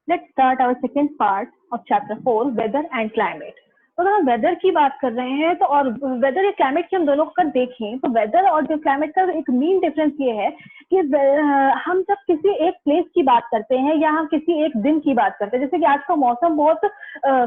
Let's start our second part of chapter 4, weather and climate. तो अगर हम weather की बात कर रहे हैं तो और वेदर या क्लाइमेट की हम दोनों को अगर देखें तो वेदर और जो क्लाइमेट का एक मेन डिफरेंस ये है कि हम जब किसी एक प्लेस की बात करते हैं या हम किसी एक दिन की बात करते हैं, जैसे कि आज का मौसम बहुत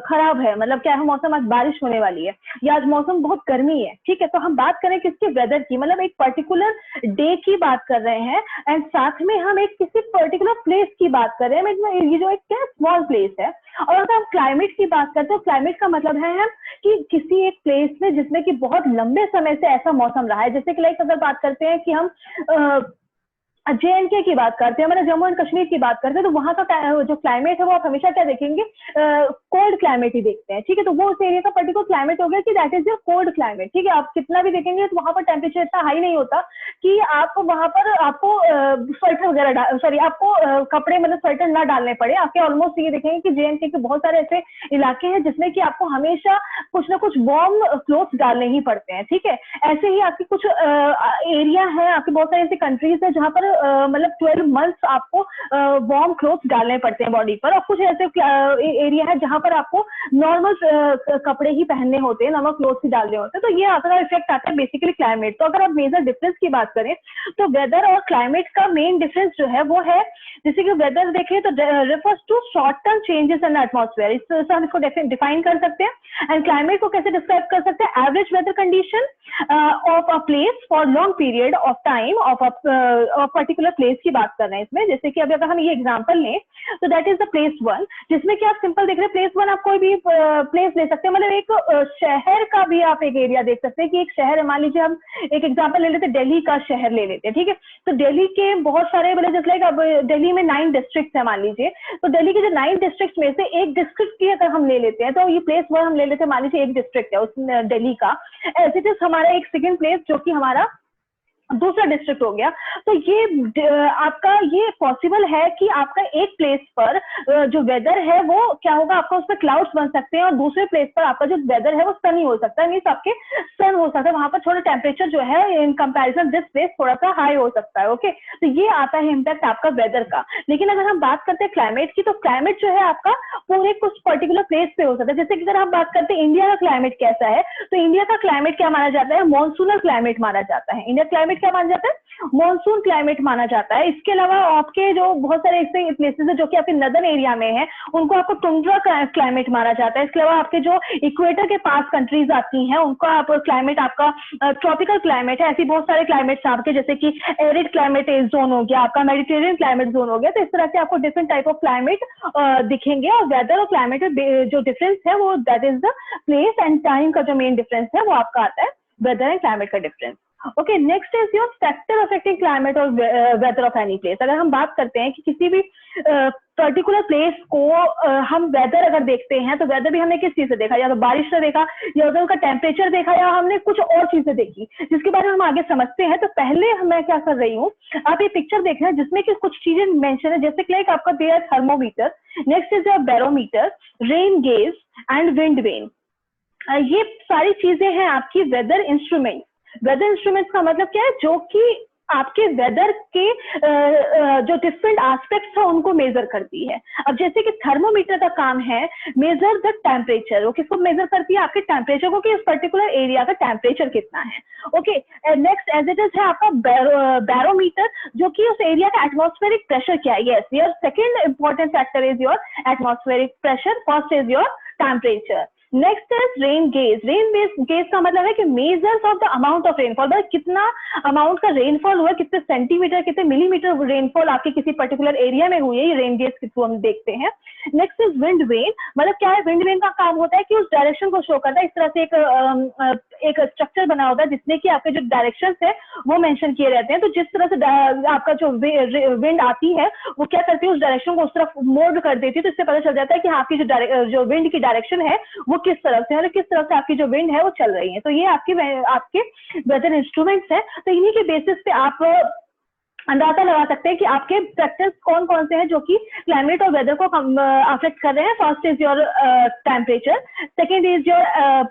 खराब है, मतलब क्या है, मौसम आज बारिश होने वाली है या आज मौसम बहुत गर्मी है, ठीक है, तो हम बात करें किसके, वेदर की, मतलब एक पर्टिकुलर डे की बात कर रहे हैं एंड साथ में हम एक किसी पर्टिकुलर प्लेस की बात कर रहे हैं, ये जो एक क्या स्मॉल प्लेस है। और अगर हम क्लाइमेट की बात करते हैं, क्लाइमेट का मतलब है कि किसी एक प्लेस में जिसमें कि बहुत लंबे समय से ऐसा मौसम रहा है, जैसे कि लाइक अगर बात करते हैं कि हम JNK की बात करते हैं, मतलब जम्मू एंड कश्मीर की बात करते हैं, तो वहां का जो क्लाइमेट है वो आप हमेशा क्या देखेंगे, कोल्ड क्लाइमेट ही देखते हैं, ठीक है। तो वो उस एरिया का पर्टिकुलर क्लाइमेट हो गया कि that is your cold climate, ठीक है। आप कितना भी देखेंगे तो वहां पर टेम्परेचर इतना हाई नहीं होता कि आप वहां पर आपको स्वेटर वगैरह आपको कपड़े मतलब स्वेटर ना डालने पड़े। आपके ऑलमोस्ट ये देखेंगे कि JNK के बहुत सारे ऐसे इलाके हैं जिसमें कि आपको हमेशा कुछ ना कुछ वार्म क्लोथ्स डालने ही पड़ते हैं, ठीक है। ऐसे ही आपकी कुछ एरिया है, आपकी बहुत सारी ऐसी कंट्रीज है जहां पर मतलब 12 मंथ्स आपको वार्म क्लोथ्स डालने पड़ते हैं बॉडी पर, और कुछ ऐसे एरिया है जहां पर आपको नॉर्मल कपड़े ही पहनने होते हैं, नॉर्मल क्लोथ्स ही डालने होते हैं। तो ये आपका इफेक्ट आता है बेसिकली क्लाइमेट। तो अगर आप मेजर डिफरेंस की बात करें तो वेदर और क्लाइमेट का मेन डिफरेंस जो है वो है, जैसे कि वेदर देखें तो refers to short term changes in atmosphere, इससे हम इसको डिफाइन कर सकते हैं। एंड क्लाइमेट को कैसे डिस्क्राइब कर सकते हैं, average weather condition of a place for long period of time of particular place की बात कर रहे हैं इसमें। जैसे कि अभी अगर हम ये एग्जांपल लें तो that is the place one, जिसमें कि आप सिंपल देख रहे हैं प्लेस वन, आप कोई भी प्लेस ले सकते हैं, मतलब एक शहर का भी आप एक एरिया देख सकते हैं कि एक शहर है, मान लीजिए हम एक एग्जांपल ले लेते हैं, दिल्ली का शहर ले लेते हैं, ठीक है। तो दिल्ली के बहुत सारे मतलब जैसे लाइक अब दिल्ली में 9 डिस्ट्रिक्ट है मान लीजिए, तो दिल्ली के जो 9 डिस्ट्रिक्ट में से एक डिस्ट्रिक्ट की अगर हम ले लेते हैं तो ये प्लेस वन हम ले लेते हैं, मान लीजिए एक डिस्ट्रिक्ट है उस दिल्ली का, एज इट इज हमारा एक सेकेंड प्लेस जो कि हमारा दूसरा डिस्ट्रिक्ट हो गया। तो ये आपका ये पॉसिबल है कि आपका एक प्लेस पर जो वेदर है वो क्या होगा, आपका उस पर क्लाउड्स बन सकते हैं, और दूसरे प्लेस पर आपका जो वेदर है वो सनी हो सकता है, मीन्स आपके सन हो सकता है, वहां पर थोड़ा टेम्परेचर जो है इन कंपैरिजन दिस प्लेस थोड़ा सा हाई हो सकता है, ओके। तो ये आता है इम्पैक्ट आपका वेदर का। लेकिन अगर हम बात करते हैं क्लाइमेट की, तो क्लाइमेट जो है आपका पूरे कुछ पर्टिकुलर प्लेस पे हो सकता है। जैसे कि अगर हम बात करते हैं इंडिया का क्लाइमेट कैसा है, तो इंडिया का क्लाइमेट क्या माना जाता है, मॉनसूनल क्लाइमेट माना जाता है। इंडिया क्लाइमेट क्या माना जाता है, मॉनसून क्लाइमेट माना जाता है। इसके अलावा आपके जो बहुत सारे ऐसे प्लेसेस है जो कि आपके नदर्न एरिया में है, उनको आपको टुंड्रा क्लाइमेट माना जाता है। इसके अलावा आपके जो इक्वेटर के पास कंट्रीज आती हैं उनका आप क्लाइमेट आपका ट्रॉपिकल क्लाइमेट है। ऐसी बहुत सारे क्लाइमेट्स आपके, जैसे कि एरिड क्लाइमेट जोन हो गया, आपका मेडिटेरियन क्लाइमेट जोन हो गया। तो इस तरह से आपको डिफरेंट टाइप ऑफ क्लाइमेट दिखेंगे, और वेदर और क्लाइमेट जो डिफरेंस है वो that is the place and time का जो मेन डिफरेंस है वो आपका आता है वेदर एंड क्लाइमेट का difference. Okay, next is your factor affecting climate और वेदर ऑफ एनी प्लेस। अगर हम बात करते हैं कि किसी भी पर्टिकुलर प्लेस को हम वेदर अगर देखते हैं तो वेदर भी हमने किस चीज से देखा, या तो बारिश से देखा, या उधर का टेम्परेचर देखा, या हमने कुछ और चीजें देखी जिसके बारे में हम आगे समझते हैं। तो पहले मैं क्या कर रही हूँ, आप ये पिक्चर देख रहे हैं जिसमें कि कुछ चीजें मेंशन है, जैसे कि लाइक आपका there thermometer, next is your barometer, rain gauge and wind vane. ये सारी चीजें हैं आपकी वेदर इंस्ट्रूमेंट। वेदर इंस्ट्रूमेंट्स का मतलब क्या है, जो कि आपके वेदर के जो डिफरेंट एस्पेक्ट्स है उनको मेजर करती है। अब जैसे कि थर्मोमीटर का काम है मेजर द टेम्परेचर, वो किसको मेजर करती है, आपके टेम्परेचर को, कि इस पर्टिकुलर एरिया का टेम्परेचर कितना है, okay. Next as it is है आपका बैरोमीटर, जो कि उस एरिया का एटमॉस्फेरिक प्रेशर क्या है। Yes, your second important factor is your atmospheric pressure, first is your temperature. Next is rain gauge. Rain gauge का मतलब है कि measures of the amount of rainfall, मतलब कितना अमाउंट का रेनफॉल हुआ, कितने सेंटीमीटर कितने मिलीमीटर रेनफॉल आपके किसी पर्टिकुलर एरिया में हुई है, ये रेन गेज के थ्रू हम देखते हैं। नेक्स्ट इज विंड वेन, मतलब क्या है, विंड वेन का काम होता है कि उस डायरेक्शन को शो करता है। इस तरह से एक स्ट्रक्चर बना होता है जिसमें कि आपके जो डायरेक्शन है वो मेंशन किए रहते हैं। तो जिस तरह से आपका जो विंड आती है वो क्या करती है, उस डायरेक्शन को उस तरफ मोल्ड कर देती है। तो इससे पता चल जाता है कि आपकी जो विंड की डायरेक्शन है वो किस तरफ से है, किस तरफ से आपकी जो विंड है वो चल रही है। तो ये आपके वेदर इंस्ट्रूमेंट्स है। तो इन्हीं के बेसिस पे आप अंदाजा लगा सकते हैं कि आपके फैक्टर्स कौन कौन से हैं जो कि क्लाइमेट और वेदर को अफेक्ट कर रहे हैं। First is your temperature, second is your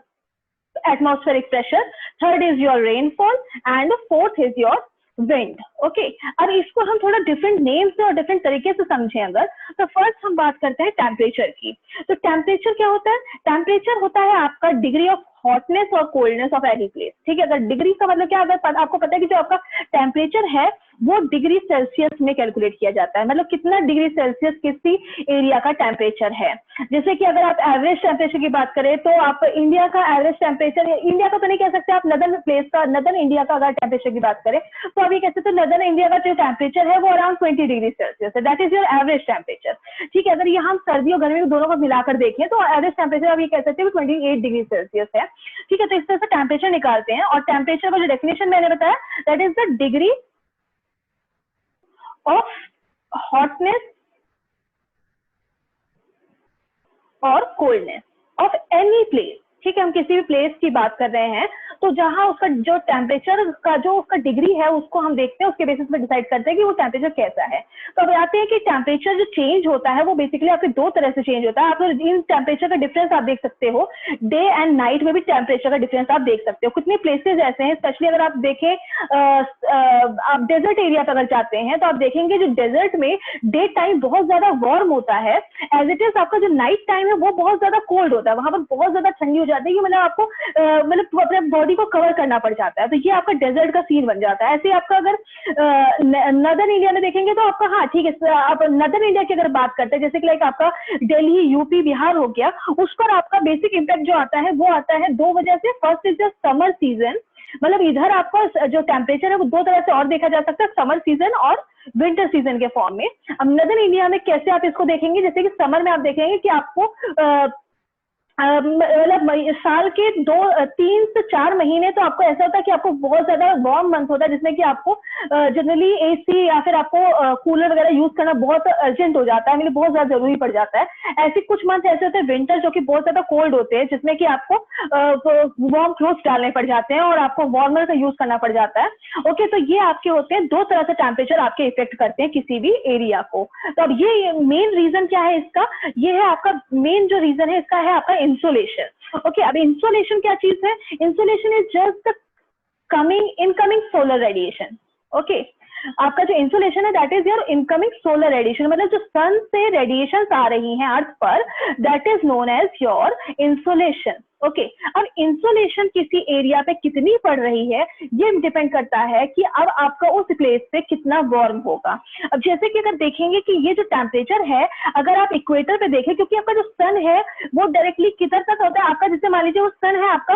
atmospheric pressure, third is your rainfall, and the fourth is your wind. Okay, अब इसको हम थोड़ा डिफरेंट नेम से और डिफरेंट तरीके से समझें अगर, तो फर्स्ट हम बात करते हैं टेम्परेचर की। तो टेम्परेचर क्या होता है? टेम्परेचर होता है आपका डिग्री ऑफ हॉटनेस और कोल्डनेस ऑफ एनी प्लेस। ठीक है, अगर डिग्री का मतलब क्या, अगर आपको पता है कि जो आपका टेम्परेचर है वो डिग्री सेल्सियस में कैलकुलेट किया जाता है, मतलब कितना डिग्री सेल्सियस किसी एरिया का टेम्परेचर है। जैसे कि अगर आप एवरेज टेम्परेचर की बात करें तो आप इंडिया का एवरेज टेम्परेचर, इंडिया का तो नहीं कह सकते आप, नदर्न प्लेस का, नदर्न इंडिया का अगर टेम्परेचर की बात करें तो अभी कह सकते हैं नदर्न इंडिया का जो टेम्परेचर है वो अराउंड 20 डिग्री सेल्सियस है, that is your average temperature. ठीक है, अगर ये हम सर्दी और गर्मी दोनों को मिलाकर देखें तो एवरेज टेम्परेचर आप ये कह सकते हैं 28 डिग्री सेल्सियस है। ठीक है, तो इस तरह से टेम्परेचर निकालते हैं, और टेम्परेचर का जो डेफिनेशन मैंने बताया that is the degree of hotness और कोल्डनेस ऑफ एनी प्लेस। ठीक है, हम किसी भी प्लेस की बात कर रहे हैं तो जहां उसका जो टेम्परेचर का जो उसका डिग्री है उसको हम देखते हैं, उसके बेसिस पे डिसाइड करते हैं कि वो टेम्परेचर कैसा है। तो अब आते हैं कि टेम्परेचर जो चेंज होता है वो बेसिकली आपके दो तरह से चेंज होता है। आप इन टेम्परेचर का डिफरेंस आप देख सकते हो, डे एंड नाइट में भी टेम्परेचर का डिफरेंस आप देख सकते हो। कितने प्लेसेस ऐसे हैं, स्पेशली अगर आप देखें आप डेजर्ट एरिया पर अगर जाते हैं तो आप देखेंगे जो डेजर्ट में डे टाइम बहुत ज्यादा वार्म होता है, एज इट इज आपका जो नाइट टाइम है वो बहुत ज्यादा कोल्ड होता है, वहां पर बहुत ज्यादा ठंडी हो जाती है कि मतलब आपको मतलब अपने बॉडी को कवर करना पड़ जाता है। तो ये आपका डेजर्ट का सीन बन जाता है। ऐसे आपका अगर नदर्न इंडिया में देखेंगे तो आपका, हाँ ठीक है, आप नदर्न इंडिया की अगर बात करते हैं जैसे कि लाइक आपका दिल्ली, यूपी, बिहार हो गया, उस पर आपका बेसिक इम्पैक्ट जो आता है वो आता है दो वजह से। First is the summer season, मतलब इधर आपका जो टेम्परेचर है वो दो तरह से और देखा जा सकता है, समर सीजन और विंटर सीजन के फॉर्म में। अब नदर्न इंडिया में कैसे आप इसको देखेंगे, जैसे कि समर में आप देखेंगे कि आपको मतलब साल के 3 से 4 महीने तो आपको ऐसा होता है कि आपको बहुत ज्यादा वार्म मंथ होता है, जिसमें कि आपको जनरली एसी या फिर आपको कूलर वगैरह यूज करना बहुत अर्जेंट हो जाता है, मतलब बहुत ज्यादा जरूरी पड़ जाता है। ऐसे कुछ मंथ ऐसे होते हैं विंटर जो कि बहुत ज्यादा कोल्ड होते हैं, जिसमें कि आपको वार्म क्लोथ्स डालने पड़ जाते हैं और आपको वार्मर का यूज करना पड़ जाता है। ओके, तो ये आपके होते हैं दो तरह से टेम्परेचर आपके इफेक्ट करते हैं किसी भी एरिया को। तो अब ये मेन रीजन क्या है इसका, ये है आपका मेन जो रीजन है इसका है आपका इंसोलेशन। ओके, अब इंसोलेशन क्या चीज है? Insolation is just the incoming solar radiation. Okay, आपका जो इंसोलेशन है that is your incoming solar radiation, मतलब जो सन से रेडिएशन आ रही हैं अर्थ पर, that is known as your insolation. Okay, अब इंसोलेशन किसी एरिया पे कितनी पड़ रही है ये डिपेंड करता है कि अब आपका उस प्लेस पे कितना वार्म होगा। अब जैसे कि अगर देखेंगे कि ये जो टेम्परेचर है, अगर आप इक्वेटर पे देखें, क्योंकि आपका जो सन है वो डायरेक्टली किधर तक होता है आपका, जैसे मान लीजिए वो सन है आपका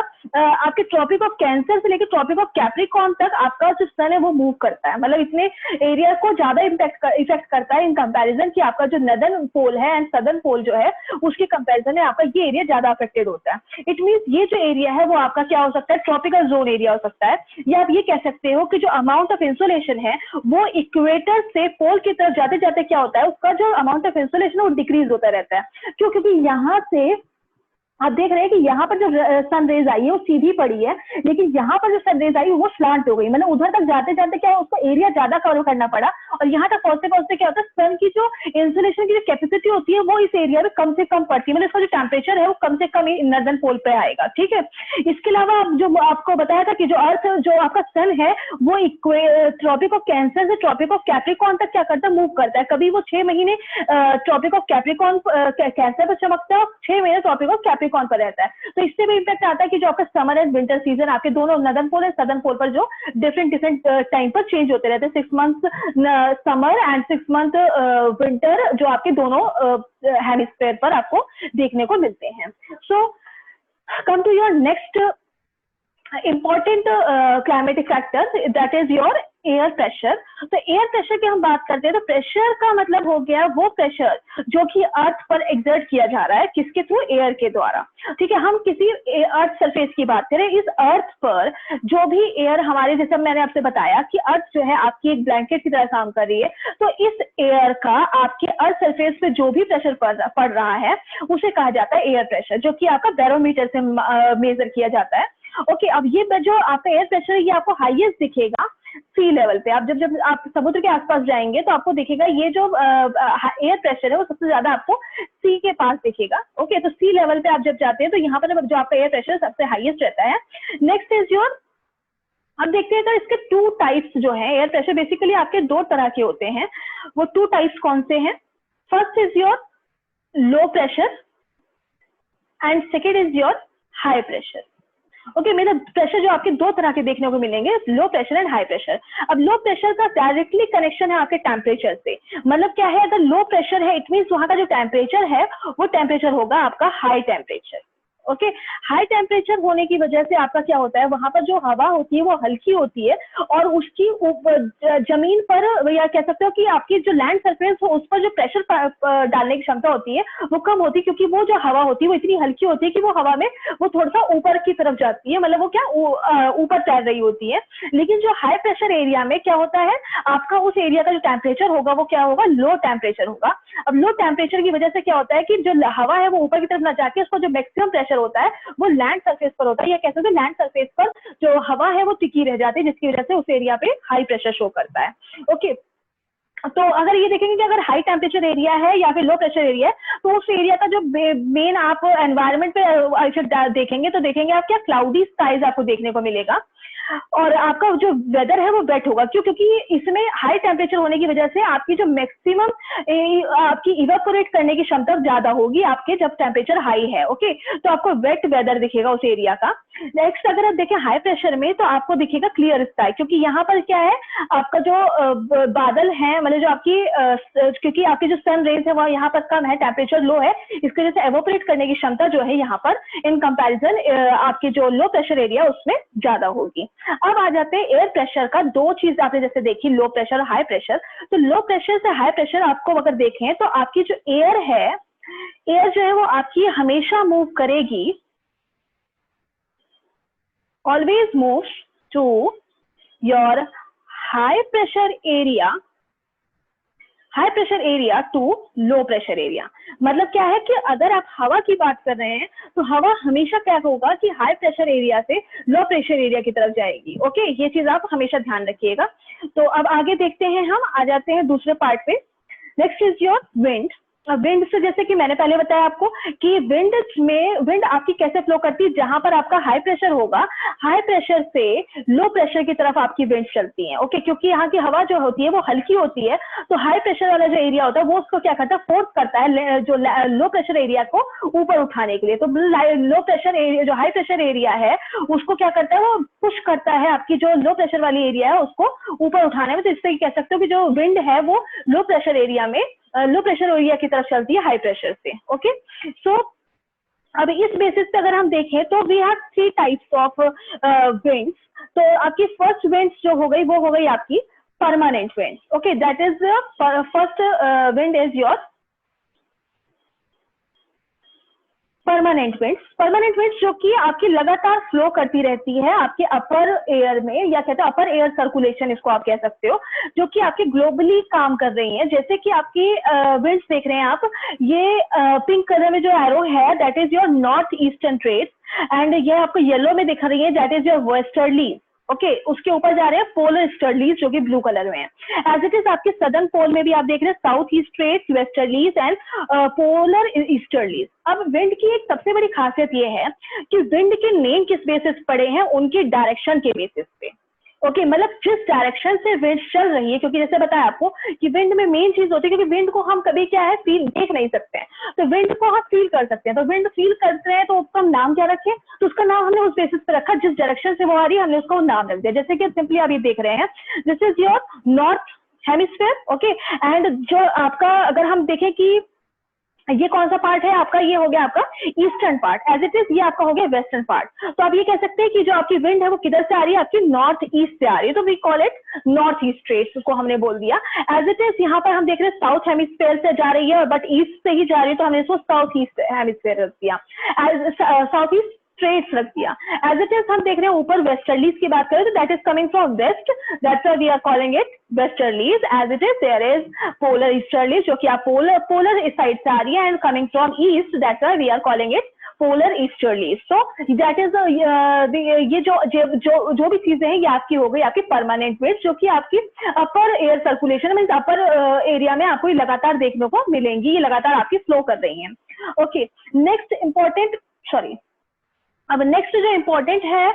आपके ट्रॉपिक ऑफ कैंसर से लेकर ट्रॉपिक ऑफ कैप्रिकॉर्न तक आपका जो सन है वो मूव करता है, मतलब इतने एरिया को ज्यादा इफेक्ट करता है इन कंपैरिजन कि आपका जो नदर्न पोल है एंड सदर्न पोल जो है उसके कंपैरिजन में आपका ये एरिया ज्यादा अफेक्टेड होता है। इट मींस ये जो एरिया है वो आपका क्या हो सकता है, ट्रॉपिकल जोन एरिया हो सकता है, या आप ये कह सकते हो कि जो अमाउंट ऑफ इंसुलेशन है वो इक्वेटर से पोल की तरफ जाते जाते क्या होता है, उसका जो अमाउंट ऑफ इंसुलेशन है वो डिक्रीज होता रहता है। क्यों? क्योंकि यहाँ से आप देख रहे हैं कि यहाँ पर जो सन रेज आई है वो सीधी पड़ी है, लेकिन यहाँ पर जो सन रेज आई वो स्लांट हो गई, मतलब उधर तक जाते जाते क्या है उसको एरिया ज्यादा कवर करना पड़ा, और यहाँ तक पहुंचते पहुंचते क्या होता है सन की जो इंसुलेशन की जो कैपेसिटी होती है वो इस एरिया में कम से कम पड़ती है, मतलब इसका जो टेम्परेचर है वो कम से कम नॉर्दर्न पोल पे आएगा। ठीक है, इसके अलावा जो आपको बताया था कि जो अर्थ जो आपका सन है वो ट्रॉपिक ऑफ कैंसर से ट्रॉपिक ऑफ कैप्रिकॉर्न तक क्या करता है, मूव करता है। कभी वो 6 महीने ट्रॉपिक ऑफ कैप्रिकॉर्न कैंसर पर चमकता है और 6 महीने ट्रॉपिक ऑफ कैप्रिकॉर्न पर रहता है। तो इससे भी इम्पैक्ट आता है कि जो आपका समर एंड विंटर सीजन आपके दोनों नॉर्दर्न पोल एंड सदर्न पोल पर जो डिफरेंट टाइम पर चेंज होते रहते हैं, 6 month summer and 6 month winter जो आपके दोनों हेमिस्फेयर पर आपको देखने को मिलते हैं। So come to your next important climatic factor, that is your air pressure. तो एयर प्रेशर की हम बात करते हैं तो प्रेशर का मतलब हो गया वो प्रेशर जो कि अर्थ पर एक्सर्ट किया जा रहा है, किसके थ्रू? एयर के द्वारा। ठीक है, हम किसी अर्थ सरफेस की बात करें, इस अर्थ पर जो भी एयर हमारे, जैसे मैंने आपसे बताया कि अर्थ जो है आपकी एक ब्लैंकेट की तरह काम कर रही है, तो इस एयर का आपके अर्थ सरफेस पे जो भी प्रेशर पड़ रहा है उसे कहा जाता है एयर प्रेशर, जो कि आपका बैरोमीटर से मेजर किया जाता है। ओके, अब ये जो आपका एयर प्रेशर ये आपको हाईएस्ट दिखेगा सी लेवल पे। आप जब आप समुद्र के आसपास जाएंगे तो आपको दिखेगा ये जो एयर प्रेशर है वो सबसे ज्यादा आपको सी के पास दिखेगा। ओके, तो सी लेवल पे आप जब जाते हैं तो यहाँ पर जो आपका एयर प्रेशर सबसे हाईएस्ट रहता है। नेक्स्ट इज योर अब देखते हैं तो इसके टू टाइप्स जो है एयर प्रेशर, बेसिकली आपके दो तरह के होते हैं। वो टू टाइप्स कौन से हैं? First is your low pressure and second is your high pressure. Okay, मेरा प्रेशर जो आपके दो तरह के देखने को मिलेंगे, low pressure and high pressure. अब लो प्रेशर का डायरेक्टली कनेक्शन है आपके टेम्परेचर से। मतलब क्या है, अगर लो प्रेशर है इट मीन्स वहां का जो टेम्परेचर है वो टेम्परेचर होगा आपका high temperature. Okay, high temperature होने की वजह से आपका क्या होता है, वहां पर जो हवा होती है वो हल्की होती है और उसकी जमीन पर, या कह सकते हो कि आपकी जो लैंड सरफेस हो उस पर जो प्रेशर डालने की क्षमता होती है वो कम होती है, क्योंकि वो जो हवा होती है वो इतनी हल्की होती है कि वो हवा में वो थोड़ा सा ऊपर की तरफ जाती है, मतलब वो क्या ऊपर तैर रही होती है। लेकिन जो हाई प्रेशर एरिया में क्या होता है, आपका उस एरिया का जो टेम्परेचर होगा वो क्या होगा, लो टेम्परेचर होगा। अब लो टेम्परेचर की वजह से क्या होता है कि जो हवा है वो ऊपर की तरफ ना जाके उसका जो मैक्सिमम प्रेशर होता है वो लैंड सरफेस पर होता है, या कह सकते हैं लैंड सरफेस पर जो हवा है वो टिकी रह जाती है, जिसकी वजह से उस एरिया पे हाई प्रेशर शो करता है। ओके, तो अगर ये देखेंगे कि अगर हाई टेम्परेचर एरिया है या फिर लो प्रेशर एरिया है, तो उस एरिया का जो मेन आप एनवायरनमेंट पे देखेंगे तो देखेंगे आप क्या क्लाउडी स्काइज आपको देखने को मिलेगा और आपका जो वेदर है वो वेट होगा। क्यों? क्योंकि इसमें हाई टेम्परेचर होने की वजह से आपकी जो मैक्सिमम आपकी इवेपोरेट करने की क्षमता ज्यादा होगी आपके जब टेम्परेचर हाई है। ओके, तो आपको वेट वेदर दिखेगा उस एरिया का। नेक्स्ट अगर आप देखें हाई प्रेशर में तो आपको दिखेगा क्लियर स्काई, क्योंकि यहाँ पर क्या है, आपका जो बादल है, मतलब जो आपकी क्योंकि आपकी जो सन रेज है वह यहाँ पर कम है, टेम्परेचर लो है, इसकी वजह से एवोपरेट करने की क्षमता जो है यहाँ पर इन कंपैरिजन आपके जो लो प्रेशर एरिया उसमें ज्यादा होगी। अब आ जाते हैं एयर प्रेशर का। दो चीज आपने जैसे देखी, लो प्रेशर और हाई प्रेशर। तो लो प्रेशर से हाई प्रेशर आपको अगर देखें तो आपकी जो एयर है, एयर जो है वो आपकी हमेशा मूव करेगी, always move to your high pressure area, high pressure area to low pressure area. मतलब क्या है कि अगर आप हवा की बात कर रहे हैं तो हवा हमेशा क्या होगा कि हाई प्रेशर एरिया से लो प्रेशर एरिया की तरफ जाएगी। ओके, ये चीज आप हमेशा ध्यान रखिएगा। तो अब आगे देखते हैं, हम आ जाते हैं दूसरे पार्ट पे। Next is your wind. Wind से जैसे कि मैंने पहले बताया आपको कि विंड आपकी कैसे फ्लो करती है, जहां पर आपका हाई प्रेशर होगा, हाई प्रेशर से लो प्रेशर की तरफ आपकी विंड चलती है। ओके, क्योंकि यहाँ की हवा जो होती है वो हल्की होती है, तो हाई प्रेशर वाला जो एरिया होता है वो उसको क्या करता है, फोर्स करता है जो लो प्रेशर एरिया को ऊपर उठाने के लिए। तो लो प्रेशर एरिया, जो हाई प्रेशर एरिया है उसको क्या करता है, वो पुश करता है आपकी जो लो प्रेशर वाली एरिया है उसको ऊपर उठाने में। तो इससे कह सकते हो कि जो विंड है वो लो प्रेशर एरिया में, लो प्रेशर एरिया की तरफ चलती है हाई प्रेशर से। ओके, सो अब इस बेसिस पे अगर हम देखें तो we have three types of winds. तो आपकी फर्स्ट विंड्स जो हो गई वो हो गई आपकी permanent wind. Okay, that is first wind is your permanent winds. Permanent winds जो कि आपकी लगातार फ्लो करती रहती है आपके अपर एयर में, या कहते हैं अपर एयर सर्कुलेशन इसको आप कह सकते हो, जो कि आपके ग्लोबली काम कर रही है। जैसे कि आपकी विंड्स देख रहे हैं आप, ये पिंक कलर में जो एरो है that is your north eastern trades, and ये आपको येलो में दिख रही है that is your westerly. Okay, उसके ऊपर जा रहे हैं पोलर ईस्टर्लीज जो कि ब्लू कलर में है। एज इट इज आपके सदर्न पोल में भी आप देख रहे हैं south east trades, westerlies and polar easterlies. अब विंड की एक सबसे बड़ी खासियत ये है कि विंड के नेम किस बेसिस पड़े हैं, उनकी डायरेक्शन के बेसिस पे। ओके, मतलब जिस डायरेक्शन से विंड चल रही है, क्योंकि जैसे बताया आपको कि विंड में मेन चीज होती है, क्योंकि विंड को हम कभी क्या है फील देख नहीं सकते हैं, तो विंड को हम फील कर सकते हैं। तो विंड फील करते हैं तो उसका हम नाम क्या रखें, तो उसका नाम हमने उस बेसिस पे रखा, जिस डायरेक्शन से वो आ रही है हमने उसका नाम रख दिया। जैसे कि सिंपली आप ये देख रहे हैं, this is your north hemisphere. Okay, and जो आपका अगर हम देखें कि ये कौन सा पार्ट है आपका, ये हो गया आपका eastern part, as it is ये आपका हो गया वेस्टर्न पार्ट। तो आप ये कह सकते हैं कि जो आपकी विंड है वो किधर से आ रही है, आपकी नॉर्थ ईस्ट से आ रही है, तो we call it north east trades, उसको हमने बोल दिया। एज इट इज यहाँ पर हम देख रहे हैं साउथ हेमिस्फेयर से जा रही है, बट ईस्ट से ही जा रही है, तो हमने इसको साउथ ईस्ट हेमिस्फेयर रख दिया, साउथ ईस्ट ट्रेड्स रख दिया। एज इट इज हम देख रहे हैं ऊपर वेस्टर्लीज की बात करें तो that is coming from west, that's why we are calling it westerlies. As it is there is polar easterlies जो कि आप पोलर इस साइड से आ रही है, and coming from east, that's why we are calling it polar easterlies. So that is ये जो भी चीजें हैं ये आपकी हो गई आपकी परमानेंट विंड, जो कि आपकी अपर air circulation mean upper area में आपको लगातार देखने को मिलेंगी, ये लगातार आपकी फ्लो कर रही है। ओके, नेक्स्ट इंपॉर्टेंट, सॉरी अब नेक्स्ट जो इम्पोर्टेंट है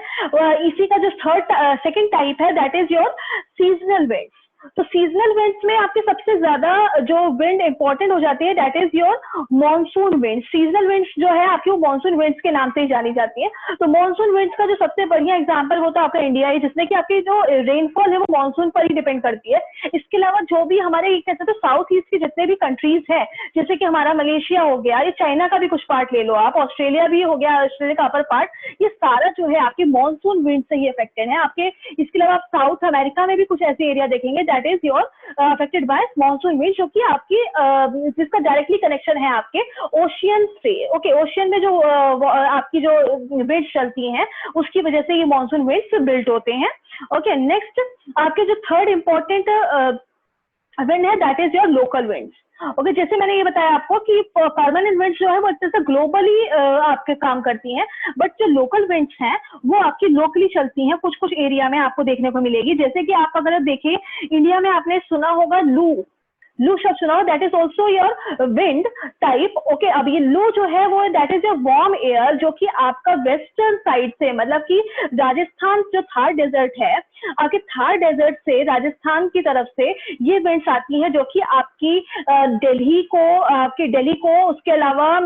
इसी का जो सेकंड टाइप है that is your seasonal winds. तो सीजनल विंड्स में आपके सबसे ज्यादा जो विंड इंपॉर्टेंट हो जाती है that is your monsoon wind. Seasonal winds जो है आपकी वो मॉनसून विंड्स के नाम से ही जानी जाती है। तो मॉनसून विंड्स का जो सबसे बढ़िया एग्जांपल वो तो आपका इंडिया है, जिसमें कि आपकी जो रेनफॉल है वो मॉनसून पर ही डिपेंड करती है। इसके अलावा जो भी हमारे कहते हैं तो साउथ ईस्ट के जितने भी कंट्रीज हैं, जैसे कि हमारा मलेशिया हो गया, ये चाइना का भी कुछ पार्ट ले लो आप, ऑस्ट्रेलिया भी हो गया, ऑस्ट्रेलिया का अपर पार्ट, ये सारा जो है आपके मॉनसून विंड से ही अफेक्टेड है आपके। इसके अलावा आप साउथ अमेरिका में भी कुछ ऐसे एरिया देखेंगे that is your affected by monsoon wind, जो कि आपकी जिसका डायरेक्टली कनेक्शन है आपके ओशियन से। ओके, ओशियन में जो आपकी जो विंड्स चलती हैं उसकी वजह से ये मॉनसून विंड्स बिल्ट होते हैं। ओके, नेक्स्ट आपके जो थर्ड इंपॉर्टेंट विंड है that is your local winds. Okay, जैसे मैंने ये बताया आपको कि परमानेंट विंड्स जो है वो अच्छे से ग्लोबली आपके काम करती हैं, बट जो लोकल विंड्स हैं वो आपकी लोकली चलती हैं, कुछ कुछ एरिया में आपको देखने को मिलेगी। जैसे कि आप अगर देखें इंडिया में आपने सुना होगा लू, लू शब्द सुना हो, that is also your wind type. Okay, अब ये लू जो है वो that is your warm air, जो कि आपका वेस्टर्न साइड से, मतलब कि राजस्थान जो थार डेजर्ट है, आपके थार डेजर्ट से राजस्थान की तरफ से ये विंड्स आती हैं, जो कि आपकी दिल्ली को उसके अलावा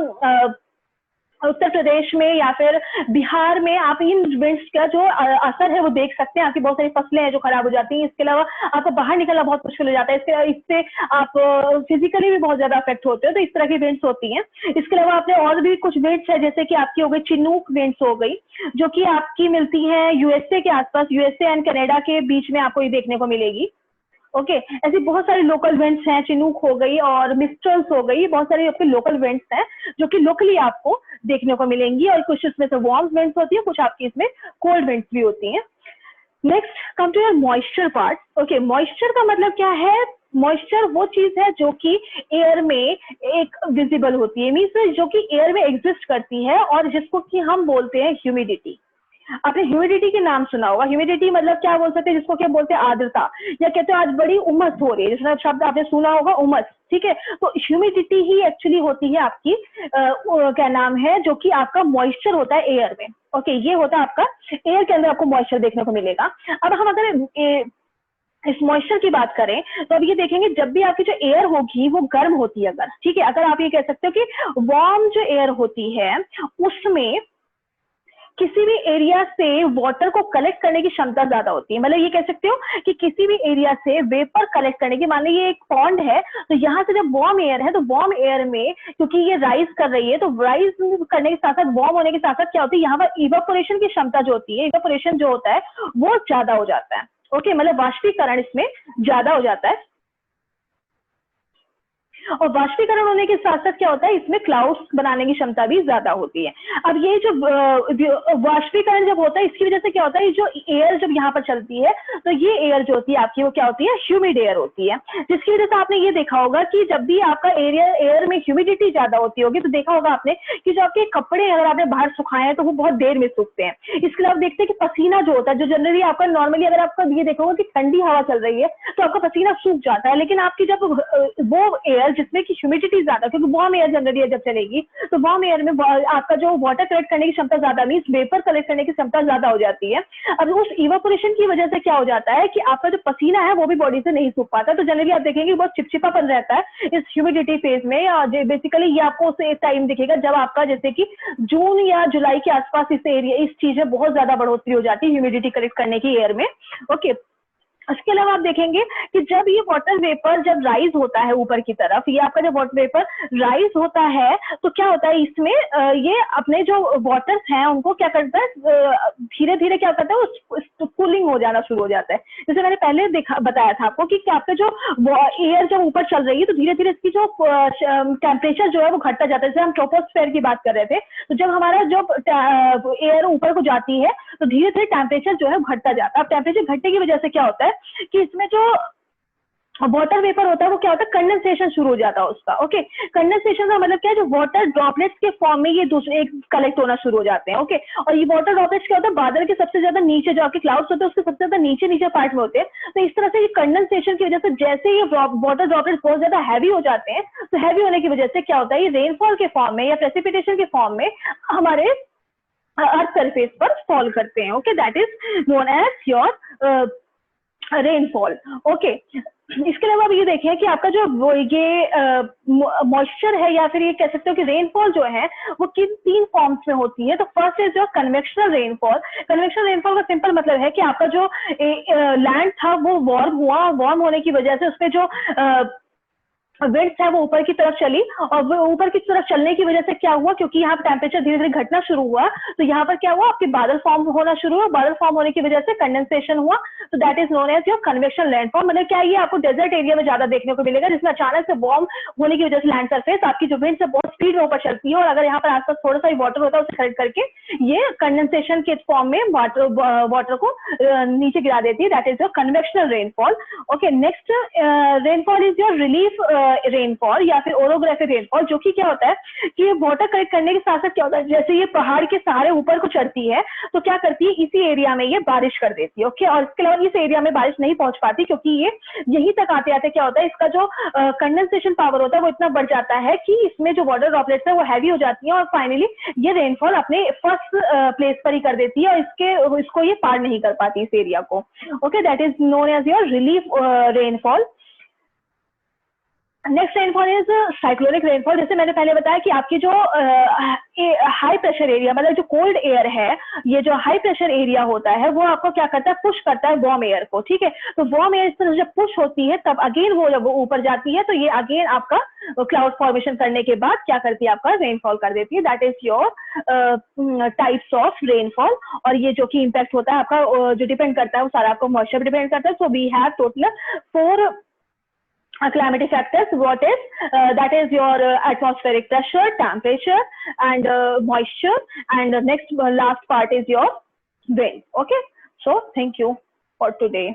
उत्तर प्रदेश में या फिर बिहार में आप इन विंड्स का जो असर है वो देख सकते हैं। आपकी बहुत सारी फसलें हैं जो खराब हो जाती हैं। इसके अलावा आपको बाहर निकलना बहुत मुश्किल हो जाता है, इससे आप फिजिकली भी बहुत ज्यादा अफेक्ट होते हो। तो इस तरह की विंड्स होती हैं। इसके अलावा आपने और भी कुछ विंड्स है, जैसे कि आपकी हो गई चिनूक विंड्स हो गई, जो कि आपकी मिलती है यूएसए के आसपास, यूएसए एंड कनाडा के बीच में आपको ये देखने को मिलेगी। ओके, ऐसी बहुत सारी लोकल विंड्स हैं, चिनूक हो गई और मिस्ट्रल्स हो गई, बहुत सारी आपकी लोकल विंड्स हैं जो कि लोकली आपको देखने को मिलेंगी। और कुछ इसमें से वार्म विंड्स होती है, कुछ आपकी इसमें कोल्ड विंड्स भी होती हैं। Next come to your moisture part. Okay, moisture का मतलब क्या है? मॉइस्चर वो चीज है जो कि एयर में एक विजिबल होती है, मीन्स जो कि एयर में एग्जिस्ट करती है और जिसको कि हम बोलते हैं ह्यूमिडिटी। आपने ह्यूमिडिटी के नाम सुना होगा। ह्यूमिडिटी मतलब क्या बोल सकते हैं, जिसको क्या बोलते हैं आर्द्रता, या कहते हैं आज बड़ी उमस हो रही है, जिसका शब्द आपने सुना होगा उमस। ठीक है, तो ह्यूमिडिटी ही एक्चुअली होती है आपकी क्या नाम है, जो कि आपका मॉइस्चर होता है एयर में। ओके, ये होता है आपका एयर के अंदर आपको मॉइस्चर देखने को मिलेगा। अब हम अगर इस मॉइस्चर की बात करें तो अब ये देखेंगे जब भी आपकी जो एयर होगी वो गर्म होती है, अगर ठीक है, अगर आप ये कह सकते हो कि वार्म जो एयर होती है उसमें किसी भी एरिया से वाटर को कलेक्ट करने की क्षमता ज्यादा होती है। मतलब ये कह सकते हो कि किसी भी एरिया से वेपर कलेक्ट करने की, मान लीजिए ये एक पॉन्ड है, तो यहाँ से जब वार्म एयर है तो वार्म एयर में क्योंकि ये राइज कर रही है, तो राइज करने के साथ साथ वार्म होने के साथ साथ क्या होती है, यहाँ पर इवापोरेशन की क्षमता जो होती है, इवापोरेशन जो होता है वो ज्यादा हो जाता है। ओके, मतलब वाष्पीकरण इसमें ज्यादा हो जाता है। और वाष्पीकरण होने के साथ साथ क्या होता है, इसमें क्लाउड्स बनाने की क्षमता भी ज्यादा होती है। अब ये जो वाष्पीकरण जब होता है, इसकी वजह से क्या होता है, जो एयर जब यहाँ पर चलती है तो ये एयर जो होती है आपकी वो क्या होती है, ह्यूमिड एयर होती है, जिसकी वजह से आपने ये देखा होगा कि जब भी आपका एयर में ह्यूमिडिटी ज्यादा होती होगी तो देखा होगा आपने कि जो आपके कपड़े अगर आपने बाहर सुखाए हैं तो वो बहुत देर में सूखते हैं। इसके अलावा देखते हैं कि पसीना जो होता है, जो जनरली आपका नॉर्मली अगर आपका ये देखोगे कि ठंडी हवा चल रही है तो आपका पसीना सूख जाता है, लेकिन आपकी जब वो एयर जिसमें कि ह्यूमिडिटी ज्यादा, क्योंकि वार्म एयर जनरली जब चलेगी तो वार्म एयर में आपका जो वाटर कलेक्ट करने की क्षमता ज्यादा, मींस वेपर कलेक्ट करने की क्षमता ज्यादा हो जाती है। अब उस इवापोरेशन की वजह से क्या हो जाता है कि आपका जो पसीना है वो भी बॉडी से नहीं सूख पाता, तो जनरली आप देखेंगे बहुत चिपचिपापन रहता है इस ह्यूमिडिटी फेज में। और बेसिकली ये आपको उस टाइम दिखेगा जब आपका जैसे कि जून या जुलाई के आसपास इस चीज में बहुत ज्यादा बढ़ोतरी हो जाती है ह्यूमिडिटी कलेक्ट करने की एयर में। ओके, इसके अलावा आप देखेंगे कि जब ये वाटर वेपर जब राइज होता है ऊपर की तरफ, ये आपका जब वाटर वेपर राइज होता है तो क्या होता है, इसमें ये अपने जो वाटर्स हैं उनको क्या करता है, धीरे धीरे क्या करता है, कूलिंग हो जाना शुरू हो जाता है। जैसे मैंने पहले बताया था आपको कि आपका जो एयर जब ऊपर चल रही है तो धीरे धीरे इसकी जो टेम्परेचर जो है वो घटता जाता है। जैसे हम ट्रोपोस्फेयर की बात कर रहे थे, तो जब हमारा जब एयर ऊपर को जाती है तो धीरे धीरे टेम्परेचर जो है घटता जाता है। अब टेम्परेचर घटने की वजह से क्या होता है कि इसमें जो वाटर वेपर होता है वो क्या होता है, कंडेंसेशन शुरू हो जाता है उसका। ओके, कंडेंसेशन का मतलब क्या है, जो वाटर ड्रॉपलेट्स के फॉर्म में ये दूसरे एक कलेक्ट होना शुरू हो जाते हैं। ओके, और ये वाटर ड्रॉपलेट्स क्या होता है, बादल के सबसे ज्यादा नीचे जो आपके क्लाउड्स होते हैं उसके सबसे ज्यादा नीचे पार्ट में होते हैं। तो इस तरह से ये कंडेंसेशन की वजह से जैसे ये वाटर ड्रॉपलेट्स बहुत ज्यादा हैवी हो जाते हैं, तो हैवी होने की वजह से क्या होता है, ये रेनफॉल के फॉर्म में या प्रेसिपिटेशन के फॉर्म में हमारे अर्थ सरफेस पर फॉल करते हैं। Okay, that is known as your rainfall. Okay, इसके अलावा अब ये देखें कि आपका जो ये मॉइस्चर है या फिर ये कह सकते हो कि रेनफॉल जो है वो किन 3 फॉर्म्स में होती है। तो फर्स्ट इज जो कन्वेक्शनल रेनफॉल। कन्वेक्शनल रेनफॉल का सिंपल मतलब है कि आपका जो लैंड था वो वार्म हुआ, वार्म होने की वजह से उसपे जो विंड्स है वो ऊपर की तरफ चली, और वो ऊपर की तरफ चलने की वजह से क्या हुआ, क्योंकि यहाँ पर टेम्परेचर धीरे धीरे घटना शुरू हुआ, तो यहाँ पर क्या हुआ, आपके बादल फॉर्म होना शुरू हुआ, बादल फॉर्म होने की वजह से कंडेंसेशन हुआ। तो that is known as your convection landform. मतलब क्या, ये आपको डेजर्ट एरिया में ज्यादा देखने को मिलेगा, जिसमें अचानक से वार्म होने की वजह से लैंड सरफेस आपकी जो विंड से बहुत स्पीड में ऊपर चलती है, और अगर यहाँ पर आसपास थोड़ा सा वाटर होता है उसे खरीद करके ये कंडेंसेशन के फॉर्म में वाटर को नीचे गिरा देती है। That is your convectional rainfall. Okay, next rainfall is your relief rainfall या फिर ओरोग्राफिक रेनफॉल, जो कि क्या होता है कि ये वाटर कलेक्ट करने के साथ साथ क्या होता है, जैसे ये पहाड़ के सहारे ऊपर को चढ़ती है तो क्या करती है, इसी एरिया में ये बारिश कर देती है। ओके, और इसके अलावा इस एरिया में बारिश नहीं पहुंच पाती, क्योंकि ये यहीं तक आते आते क्या होता है, इसका जो कंडेंसेशन पावर होता है वो इतना बढ़ जाता है कि इसमें जो वाटर ड्रॉपलेट्स है वो हैवी हो जाती है, और फाइनली ये रेनफॉल अपने फर्स्ट प्लेस पर ही कर देती है, और इसको ये पार नहीं कर पाती इस एरिया को। Okay, that is known as your relief rainfall. Next rainfall is cyclonic rainfall. जैसे मैंने पहले बताया कि आपकी जो हाई प्रेशर एरिया, मतलब जो कोल्ड एयर है, ये जो हाई प्रेशर एरिया होता है वो आपको क्या करता है, पुश करता है वार्म एयर को। ठीक है, तो वार्म एयर से जब पुश होती है तब अगेन वो जब वो ऊपर जाती है तो ये अगेन आपका क्लाउड फॉर्मेशन करने के बाद क्या करती है, आपका रेनफॉल कर देती है। That is your types of rainfall. और ये जो कि इम्पैक्ट होता है आपका, जो डिपेंड करता है वो सारा आपको मॉइस्चर पर डिपेंड करता है। So we have total 4 climatic factors. What is that is your atmospheric pressure, temperature, and moisture, and the next last part is your wind. Okay, so thank you for today.